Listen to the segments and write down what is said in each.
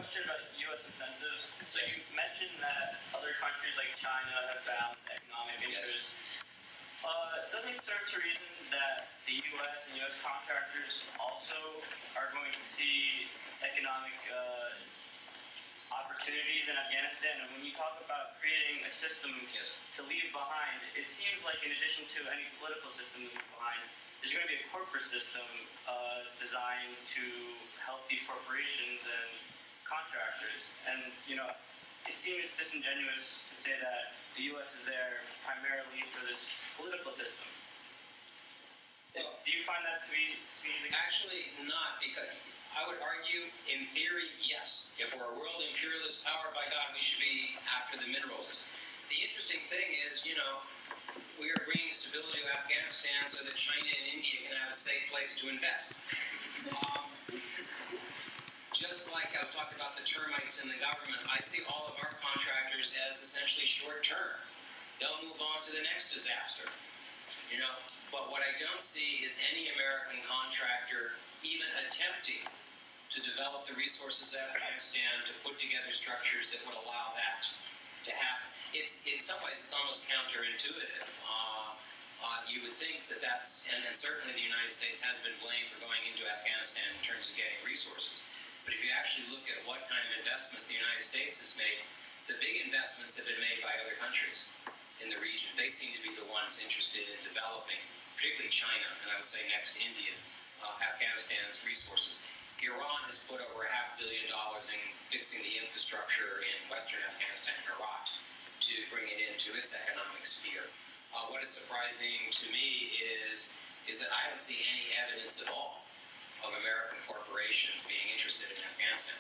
question about U.S. incentives. So you mentioned that other countries like China have found economic interest. Doesn't it serve to reason that the U.S. and U.S. contractors also are going to see economic opportunities in Afghanistan? And when you talk about creating a system to leave behind, it seems like in addition to any political system to leave behind, there's going to be a corporate system designed to help these corporations and contractors. And, you know, it seems disingenuous to say that the U.S. is there primarily for this political system. Well, do you find that to be the case? Actually, not, because I would argue, in theory, yes. If we're a world imperialist power, by God, we should be after the minerals. The interesting thing is, you know, we are bringing stability to Afghanistan so that China and India can have a safe place to invest. Just like I've talked about the termites in the government, I see all of our contractors as essentially short-term. They'll move on to the next disaster, you know. But what I don't see is any American contractor even attempting to develop the resources of Afghanistan to put together structures that would allow that to happen. It's, in some ways, it's almost counterintuitive. You would think that that's, and certainly the United States has been blamed for going into Afghanistan in terms of getting resources. But if you actually look at what kind of investments the United States has made, the big investments have been made by other countries in the region. They seem to be the ones interested in developing, particularly China, and I would say next India, Afghanistan's resources. Iran has put over $500 million in fixing the infrastructure in western Afghanistan, Herat, to bring it into its economic sphere. What is surprising to me is that I don't see any evidence at all of American corporations being interested in Afghanistan.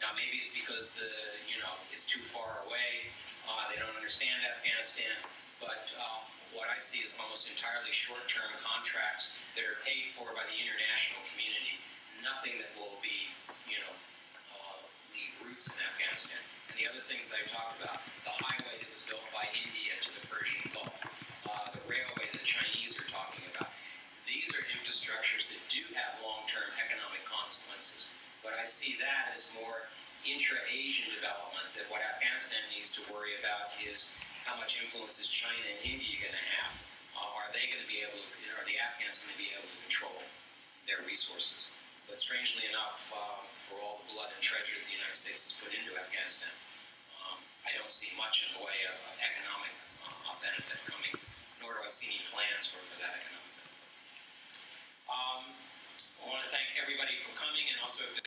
Now, maybe it's because it's too far away. They don't understand Afghanistan. But what I see is almost entirely short-term contracts that are paid for by the international community. Nothing that will be, leave roots in Afghanistan. And the other things that I talked about, the highway that was built by India to the Persian Gulf, the railway that the Chinese are talking about. These are infrastructures that do have long-term economic consequences. But I see that as more intra-Asian development, that what Afghanistan needs to worry about is how much influence is China and India going to have? Are they going to be able to, are the Afghans going to be able to control their resources? But strangely enough, for all the blood and treasure that the United States has put into Afghanistan, I don't see much in the way of economic benefit coming, nor do I see any plans for that economic benefit. I want to thank everybody for coming, and also if